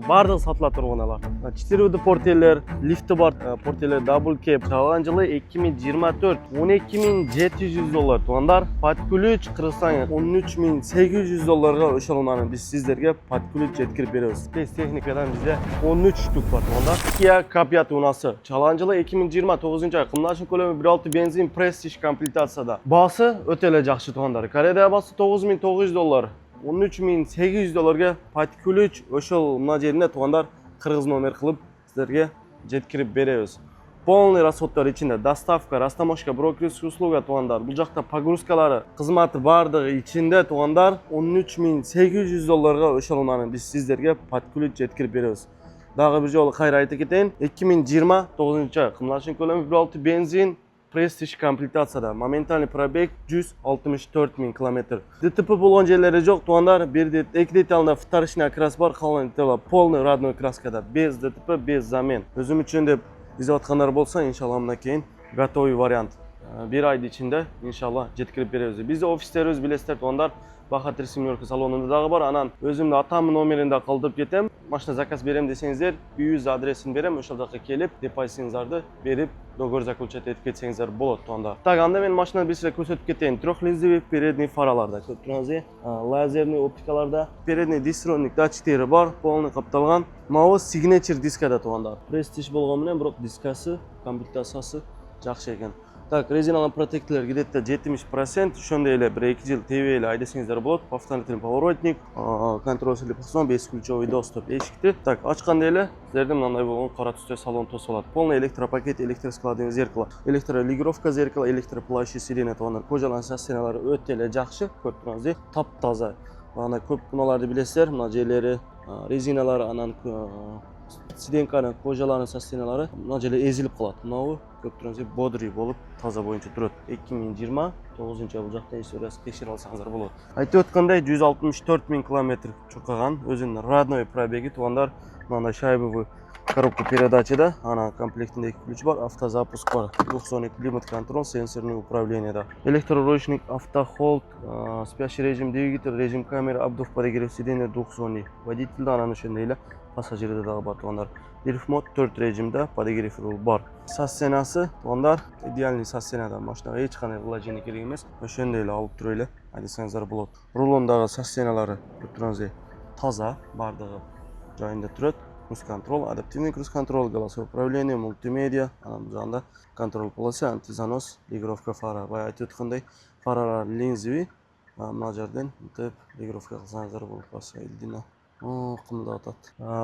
бардығы сатыла тұрғаналар. 4 портелер, лифті бар, портелер дабл кеп. Чалған жылы 2024 $12.700 туғандар. Под ключ Қырғызстан $13.800 ошолманы біз сіздерге под ключ жеткіріп береміз. Спейс техникадан бізде 13 штук бар туғандар. Kia K5 унасы. Чалған жылы 2029 ай. Қымлашын көлемі 1.6 бензин престиж комплектацияда. Басы өтелі жақшы туғандар. Кореяда басы $9.900. $13.800 под ключ ошол мына жеринде туғандар қырғыз номер қылып сіздерге жеткіріп береміз. Полный расходтар içinde доставка, растаможка, брокерская услуга туғандар. Бұл жақта погрузкалары қызматы бардығы içinde туғандар $13.800 ошол біз сіздерге под ключ жеткіріп береміз. Дағы бір жолы қайра айта кетейін. 2029 ай қымлашын көлемі 1.6 бензин престиж комплектацияда. Моментальный пробег 164.000 км. ДТП болған жерлері жоқ туғандар. Екі деталында вторичный окрас бар, қалған деталда полный родной краскада. Без ДТП, без замен. Өзім үшін деп іздеп болса, иншалла мына кейін готовый вариант. Bir ай içinde inşallah жеткіріп береміз. Бізде офистеріміз білесіздер туғандар. Бахатыр семерка салонында дағы бар. Анан өзімді атамын номерінде қалдырып кетем. Машина заказ берем десеңіздер, үй адресін берем, ошол жаққа келіп, депозитіңіздерді беріп, договор заключать етіп кетсеңіздер болады туғанда. Так, анда мен машинаны бір сіле көрсетіп кетейін. Трехлинзовый передний фараларда, көп тұрғаныз, лазерный оптикаларда, передний дистронник датчиктері бар, полный қапталған. Мынау signature дискада туғандар. Престиж болғанымен, бірақ дискасы, комплектациясы жақсы екен. Так, резиналан протекторлар где-то 70%, ошондой эле 1-2 жыл тебе эле айдасаңыздар болот. Повторный поворотник, контроль телефон, 5 ключевой доступ эшикти. Так, ачканда эле силерде мындай болгон кара түстө салон тосуп алат. Полный электропакет, электроскладывание зеркало, электролегировка зеркала, электроплащи сирена тугандар. Кожалан састеналары өтө эле жакшы, көрүп турсаңыз, таптаза. Ана көп муналарды билесиздер, мына жерлери, резиналары, анан сиденканын кожаларын састеналары мына жерде эзилип калат. Мынау көп турсаңыз бодрый болуп таза боюнча турат. 2029 бул жакта историясы текшерип алсаңыздар болот. Айтып өткөндөй 164.000 км чуркаган, өзүнүн родной пробеги тугандар. Мындай шайбовый коробка передачада, ана комплектинде ключ бар, автозапуск бар, 212 климат контроль, сенсорный управление да. Электроручник, автохолд, спящий режим двигатель, режим камеры, обдув подогрев сиденья, 212. Водитель да анан ошондой эле пассажирде дагы бар тугандар. Дрифт мод 4 режимде подогрев бар. Састенасы тугандар, идеальный састенада машинага эч кандай вложение керек эмес. Ошондой эле алып туруп эле айдасаңыздар болот. Рулондагы састеналары көрүп турсаңыз таза, бардыгы жайында турат. Круз-контроль, адаптивный круз-контроль, голосовое управление, мультимедиа, анан жагында контроль полосы, антизанос, регулировка фара. Бая айтып өткөндөй, фаралар линзовый, мына жерден мынтип регулировка кылсаңыздар болот. Баса элдина. Кымылдап атат.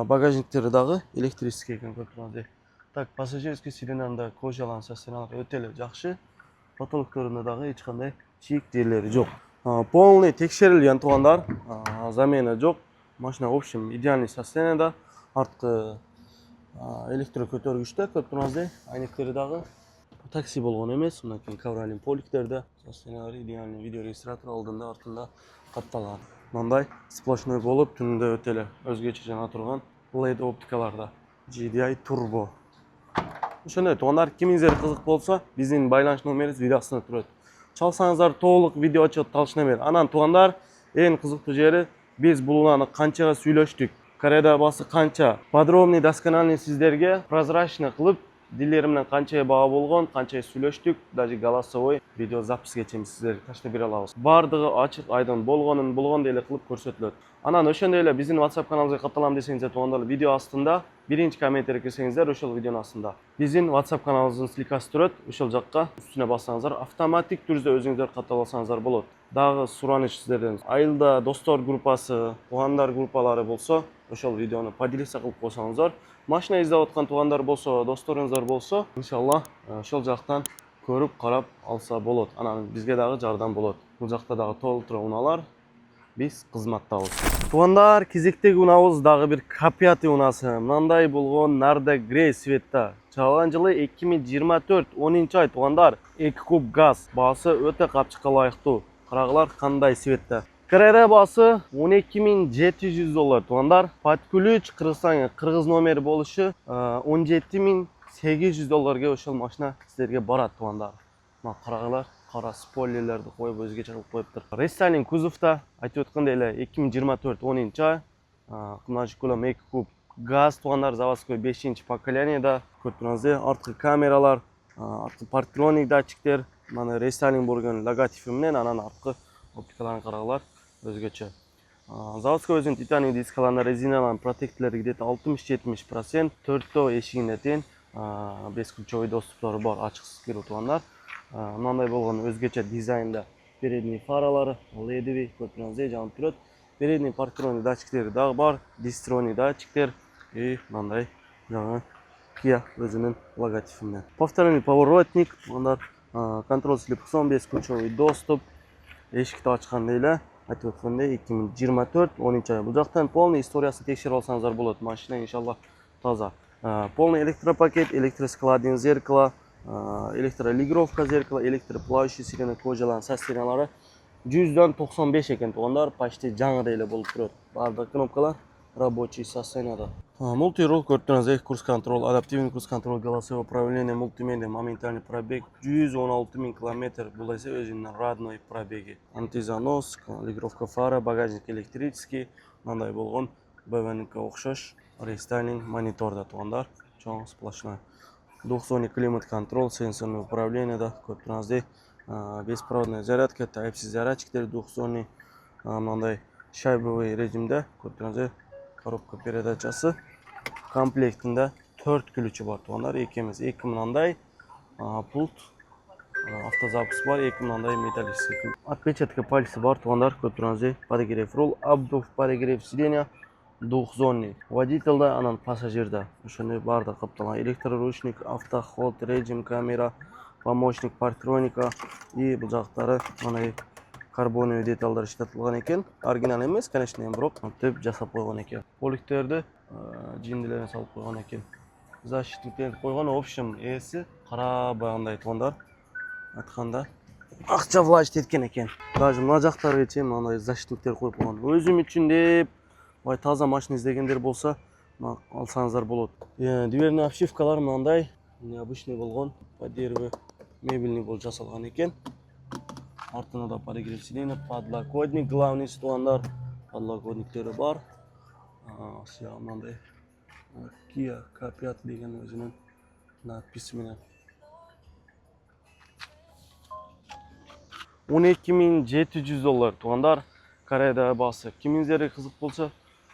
Багажниктери дагы электрический экен көрүп турсаңыз. Так, пассажирский сиденьяда кожалан састеналар өтө эле жакшы. Потолокторунда дагы эч кандай чийик жерлери жок. Полный текшерилген тугандар, замена жок. Машина в общем идеальный состоянияда. Арткы электро көтөргүчтө көрүп турсаңыз, айнектери дагы такси болгон эмес, мынакей ковролин поликтерде, состояниялары идеальный, видео регистратор алдында, артында катталган. Мындай сплошной болуп, түнүндө өтө эле өзгөчө жана турган LED оптикаларда. GDI Turbo. Ошондой тугандар, кимиңиздер кызык болсо, биздин байланыш номерибиз видео астында турат. Чалсаңыздар толук видео отчет алышына бер. Анан тугандар, эң кызыктуу жери биз бул унааны канчага сүйлөштүк. Кореяда басы канча подробный, доскональный сіздерге прозрачный кылып, дилеримнен канча баа болгон, канча сүйлөштүк, даже голосовой видео записке чейин сіздерге таштап бере алабыз. Бардыгы ачык, айдын болгондой эле кылып көрсөтүлөт. Анан ошондой эле биздин WhatsApp каналыбызга катталам десеңиздер тугандар, видео астында биринчи комментарий кирсеңиздер, ошол видеонун астында биздин WhatsApp каналыбыздын ссылкасы турат. Ошол жакка үстүнө бассаңыздар, автоматик түрдө өзүңүздөр каттап алсаңыздар болот. Дагы сураныч сиздерден айылда достор группасы, тугандар группалары болсо, ошол видеону поделиться кылып койсоңуздар, машина издеп аткан тугандар болсо, досторуңуздар болсо, иншалла ошол жактан көрүп карап алса болот. Анан бизге дагы жардам болот. Бул жакта дагы толтура унаалар биз кызматтабыз. Тугандар, кезектеги унаабыз дагы бир K5 унасы. Мындай болгон нарда грей цветта. Чалган жылы 2024 10-ай тугандар. 2 куб газ. Баасы өтө капчыкка ылайыктуу. Карагылар кандай цветте. Корея басы $12.700 тугандар. Под ключ Кыргызстан кыргыз номери болушу $17.800 ошол машина силерге барат тугандар. Мына карагылар, кара спойлерлерди коюп өзгөчө кылып коюптур. Рестайлинг кузовда айтып өткөндөй эле 2024 10-ай кымланчык көлөм 2 куб газ тугандар, заводской 5-нчи поколениеда. Көрүп турсаңыздар, арткы камералар, арткы парктроник датчиктер, мына рестайлинг болгон логотипи менен, анан арткы оптикаларын карагалар өзгөчө. Заводской өзүнүн титаний дискаларына резиналарын протекторлори где-то 60-70%, 4төө эшигине тең, бесключовой доступтору бар, ачыксыз кирүү тугандар. Мындай болгон өзгөчө дизайнда передний фаралары ледовый, көрүп турсаңыздар, жанып турат. Передний парктроник датчиктери дагы бар, дистроник датчиктер и мындай жаңы Kia өзүнүн логотипи менен. Повторный поворотник, тугандар, контроль слепок сон, бесключовой доступ, эшикти ачканда эле айтып өткөндөй 2024 10 ай. Бул жактан полный историясын текшерип алсаңыздар болот. Машина иншалла таза. Полный электропакет, электроскладин зеркало, электролигровка зеркало, электроплавающий сирена кожаларын состояниялары 100дан 95 экен тугандар, почти жаңыдай эле болуп турат. Бардык кнопкалар рабочий состоянияда. Мультирул көрүп турсаңыздар, курс контроль, адаптивный курс контроль, голосовое управление, мультимедиа, моментальный пробег 116 000 км. Бул эсе өзүнүн родной пробеги. Антизанос, калибровка фара, багажник электрический, мындай болгон БВНК окшош. Рестайлинг мониторда тугандар, чоң сплошной. Двухзонный климат контроль, сенсорное управление да, көрүп турсаңыздар. Беспроводная зарядка, Type-C зарядчиктер двухзонный, мындай шайбовый режимде, көрүп турсаңыздар. Коробка передачасы. Комплектинде 4 ключі бар тугандар, 2 эмес, 2 мындай пульт, автозапуск бар, 2 мындай металлический. Отпечатка пальца бар тугандар, көрүп турсаңыздар. Подогрев руль, обдув, подогрев сиденья, двухзонный. Водительде, анан пассажирде ошондой баардыгы капталган. Электроручник, автоход, режим камера, помощник парктроника и бул жактары мындай карбоновый деталдар иштетилген экен. Оригинал эмес, конечно, бирок төп жасап койгон экен. Поликтерди жиндилерин салып койгон экен. Защитниктер койгон, в общем, эси кара баягындай тугандар. Айтканда акча влажить эткен экен. Даже мына жактарга чейин мындай защитниктер коюп койгон. Өзүм үчүн деп бай таза машина издегендер болсо, алсаңыздар болот. Дверный обшивкалар мындай необычный болгон, по дереву мебельный болуп жасалган экен. Артына да подогрев сиденья, подлокотник, главный тугандар, подлокотниктери бар. Сыял мындай Kia K5 деген өзүнүн надписи менен. 12.700 доллар тугандар, Кореяда баасы. Кимиңиздерге кызык болсо,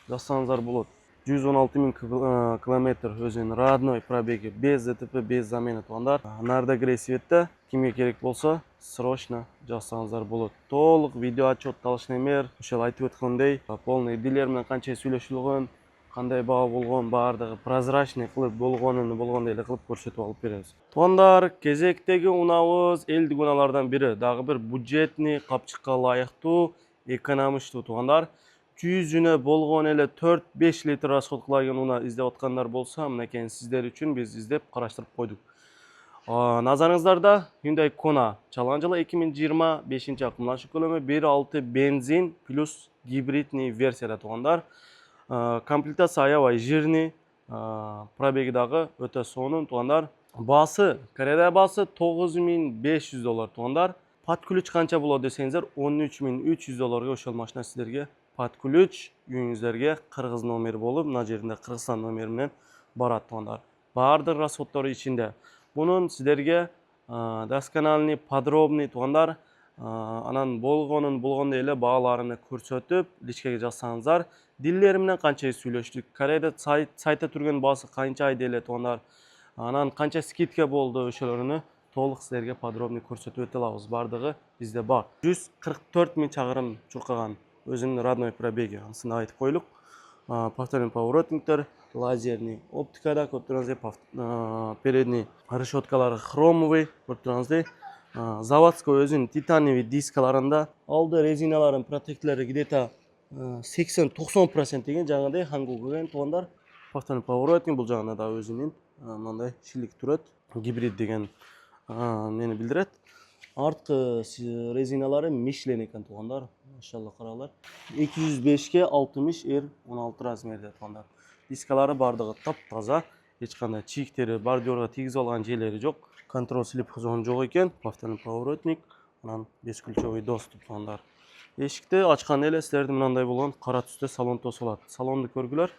жазсаңыздар болот. 116 000 км өзүнүн родной пробеги, без ДТП, без замены тугандар. Нарда грей светте, кимге керек болсо, срочно жазсаңыздар болот. Толук видео отчет талышнемер, ошол айтып өткөндөй, полный дилер менен канча сүйлөшүлгөн, кандай баа болгон, баардыгы прозрачный кылып болгондой эле кылып көрсөтүп алып беребиз. Тугандар, кезектеги унаабыз элдик унаалардан бири, дагы бир бюджетный, капчыкка ылайыктуу, экономичтүү тугандар. 100-үнө болгон эле 4-5 литр расход кылаган уна издеп аткандар болсо, мынакей сиздер үчүн биз издеп караштырып койдук. Назарыңыздарда Hyundai Kona чалган жылы 2025 акымланчык көлөмү 1.6 бензин плюс гибридный версияда тугандар. Комплектация аябай жирный, пробеги дагы өтө сонун тугандар. Баасы, Кореяда баасы 9500 доллар тугандар. Под ключ канча болот десеңиздер, 13300 долларга ошол машина сиздерге под ключ үйүңүздөргө кыргыз номери болуп, мына жеринде Кыргызстан номери менен барат тугандар. Баардык расходдору ичинде. Бунун сиздерге доскональный, подробный тугандар, анан болгондой эле бааларыны көрсөтүп, личкеге жазсаңыздар, дилleri менен канча сүйлөштүк, Кореяда сайтта турган баасы канча айда эле тугандар, анан канча скидка болду, ошолорун толук сиздерге подробный көрсөтүп өтө алабыз. Бардыгы бизде бар. 144 000 чакырым чуркаган өзүнүн родной пробеги, анысын айтып койлук. Повторный поворотниктер, лазерный оптикада, көрүп турсаңыздар, передний решеткалары хромовый, көрүп турсаңыздар. Заводской өзүнүн титаниевый дискаларында алды резиналарын протекторлори где-то 80-90% деген жаңыдай хангуген тугандар. Повторный поворотник бул жагында да өзүнүн мындай шилик турат, гибрид деген мени билдирет. Арткы резиналары Michelin экен тугандар. Машалла каралар. 205-ке 60 R16 размерде тугандар. Дискалары бардыгы таптаза, эч кандай чийиктери, бордюрга тийгизип алган жерлери жок. Контроль слепок зон жок экен. Повторный поворотник, анан бесключовый доступ тугандар. Eshikni ochganda эле силерде мындай болгон кара түстө салон тосулат. Салонду көргүлөр,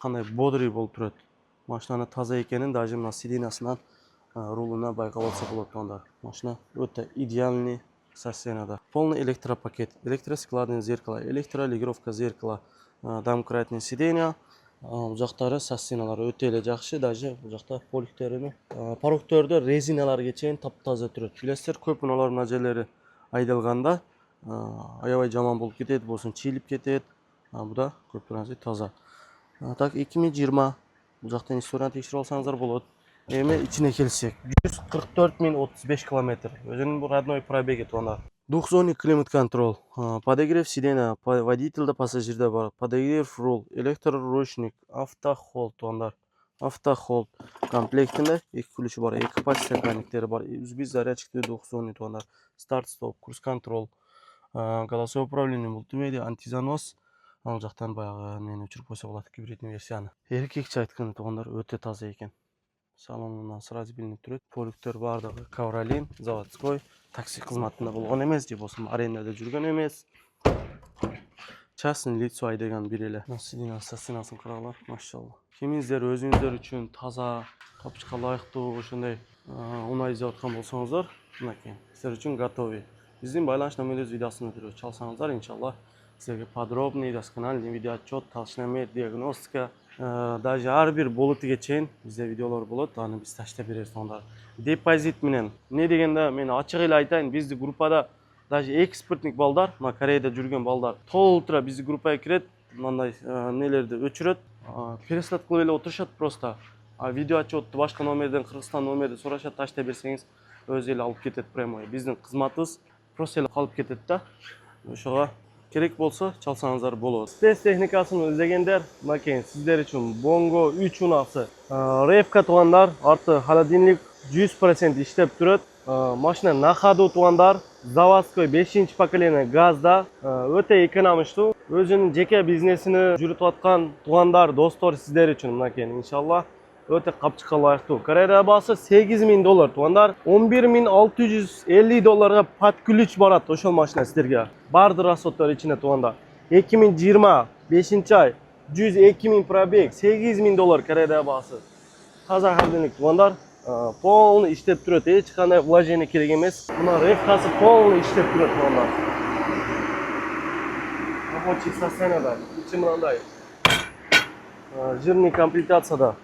кандай бодрый болуп турат. Машинанын таза экенин даже мына сиденьясынан рулуна байкап алса болот анда. Машина өтө идеальный состояниеда. Полный электропакет, электроскладное зеркало, электрорегулировка зеркала, домкратное сиденье. Бул жактары состояниялары өтө эле жакшы, даже бул жакта поликтерин, порогдордо резиналарга чейин таптаза турат. Билесиздер, көп мыналар мына жерлери айдалганда аябай жаман болуп кетет, болсун чийилип кетет. Бу да көпүрөзү таза. Так 2020 бул жактан историяны текшерип алсаңыздар болот. Эми ичине келсек, 144 035 километр. Өзүнүн бул родной пробеги туганда. Двухзонный климат-контроль, подогрев сиденья, водительде, пассажирде бар, подогрев руль, электроручник, автохолд тугандар. Автохолд комплектинде 2 ключи бар, 2 подстаканниктери бар, USB зарядчиктер двухзонный тугандар. Старт-стоп, курс-контроль, голосовое управление, мультимедиа, антизанос. Ал жактан баягы мени өчүрүп койсо болот, гибридный версияны. Эркекче айтканда тугандар өтө таза экен. Салонунан сразу билинип турат. Поликтер бардыгы ковролин, заводской. Такси кызматында болгон эмес, же болсо арендада жүргөн эмес. Частный лицо айдаган бир эле. Сиденьясын карагыла, машалла. Кимиңиздер өзүңүздөр үчүн таза, капчыкка ылайыктуу ошондой унай издеп аткан болсоңуздар, мынакей, силер үчүн готовый. Биздин байланыш номерибиз видеосун өтүрүп чалсаңыздар, иншалла силерге подробный, доскональный видео отчет, толщиномер, диагностика, даже ар бир болутуга чейин бизде видеолор болот, аны биз таштап беребиз онда. Депозит менен эмне дегенде мен ачык эле айтайын, бизди группада даже экспертник балдар, мына Кореяда жүргөн балдар толтура бизди группага кирет, мындай нелерди өчүрөт, переслать кылып эле отурушат просто. Видео отчетту башка номерден, Кыргызстан номерди сурашат, таштап берсеңиз өзү эле алып кетет прямой. Биздин кызматыбыз просто эле калып кетет да. Ошого керек болсо чалсаңыздар болот. Спец техникасын издегендер, мынакей сиздер үчүн Bongo 3 унасы. Ревка тугандар, арты холодильник 100% иштеп турат. Машина на ходу тугандар, заводской 5-чи поколение газда, өтө экономичтүү. Өзүнүн жеке бизнесини жүрүтүп аткан тугандар, достор сиздер үчүн мынакей иншалла өтө капчыкка ылайыктуу. Корея баасы $8.000 тугандар, $11.650 под ключ барат ошол машина сиздерге. Бардык расходтор ичине тугандар. 2020 5-ай 102.000 пробег, $8.000 Корея баасы. Таза холодильник тугандар, полный иштеп турат, эч кандай вложение керек эмес. Мына ревкасы полный иштеп турат тугандар. Рабочий состояниеда, ичи мындай. Жирный комплектацияда.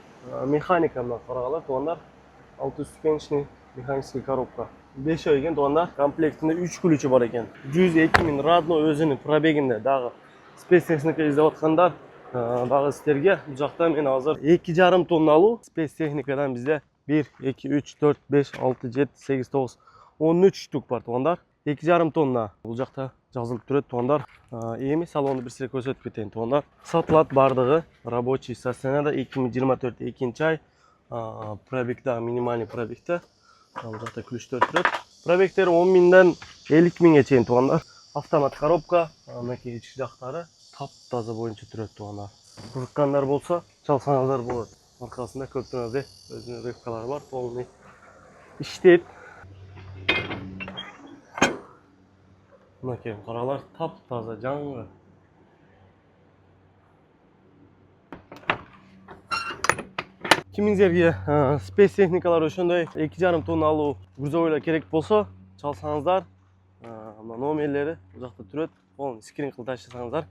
Механика мына карагалар тугандар, 6-ступенчный механический коробка. 5 ой экен тугандар, комплектинде 3 ключи бар экен. 102.000 родной өзүнүн пробегинде дагы спецтехника издеп аткандар, дагы сиздерге бул жакта мен азыр 2,5 тонналуу спецтехникадан бизде 1, 2, 3, 4, 5, 6, 7, 8, 9, 13 штук бар тугандар. 2,5 тонна бул жакта жазылып турат тугандар. Эми салонду бир сире көрсөтүп кетейин тугандар. Сатылат бардыгы рабочий состояниеда 2024 2-ай. Пробегде минимальный пробегде. Бул жакта ключтөр турат. Пробегтер 10.000ден 50.000ге чейин тугандар. Автомат коробка, мынакей ички жактары таптаза боюнча турат тугандар. Кызыккандар болсо чалсаңыздар болот. Аркасында көптөрөзү өзүнүн ревкалары бар, полный иштейт. Мынакей каралар таптаза жаңы. Кимиңиздерге спецтехникалар ошондой 2,5 тонналуу грузовойлар керек болсо, чалсаңыздар, мына номерлери бул жакта турат. Полный скрин кылып таштасаңыздар,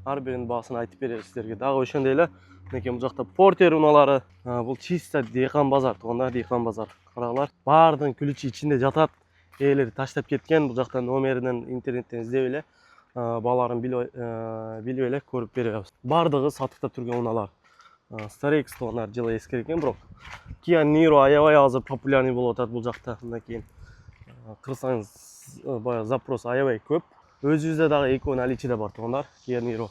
ар биринин баасын айтып беребиз сиздерге. Дагы ошондой эле мынакей бул жакта портер уналары, бул чисто дыйкан базар тугандар, дыйкан базар. Карагалар, баардын ключи ичинде жатат. Ээлери таштап кеткен, бул жакта номеринен интернеттен издеп эле бааларын билип эле көрүп беребиз. Бардыгы сатыкта турган унаалар. Старекс тугандар жылы эскер экен, бирок Kia Niro аябай азыр популярный болуп атат бул жакта. Мынакей кырсаңыз баягы запрос аябай көп. Өзүбүздө дагы эки наличиеде бар тугандар, Kia Niro.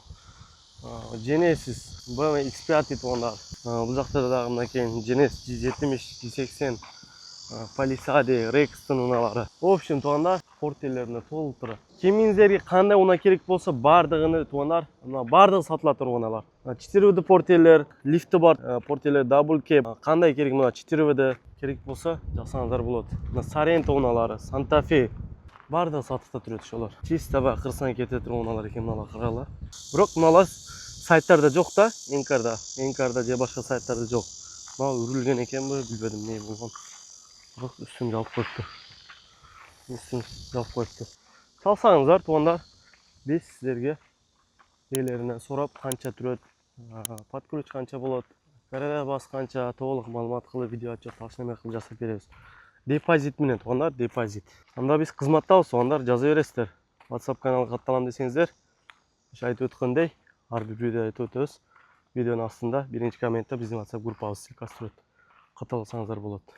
Genesis BMW X5 тугандар. Бул жакта дагы мынакей Genesis G70, G80, Palisade, Rexton уналары. В общем, тугандар, портелеріне толтыры. Кимиңиздерге кандай уна керек болсо, бардыгыны тугандар, мына бардыгы сатылат уналар. 4 портелер, лифти бар, портелер double cab. Кандай керек мына 4 керек болсо, жасаңыздар болот. Мына Sorento уналары, Santa Fe, Барды сатып турат ошолор. Чисто баягы кырсаң кете турган экен мыналар кыралар. Бирок мыналар сайттарда жок да, Энкарда же башка сайттарда жок. Мына үрүлгөн экенби, билбедим эмне болгон. Бирок үстүн жабып коюпту. Салсаңыздар туугандар, биз силерге ээлеринен сурап канча турат, под ключ канча болот, КРД канча, толук маалымат кылып видео отчет аш неме кылып жасап беребиз. Депозит менен туугандар, депозит. Анда биз кызматтабыз туугандар, жаза бересиздер. WhatsApp каналга катталам десеңиздер, айтып өткөндөй, ар бир видео айтып өтөбүз. Видеонун астында биринчи комментте биздин WhatsApp группабыз ссылкасы турат. Катталсаңыздар болот.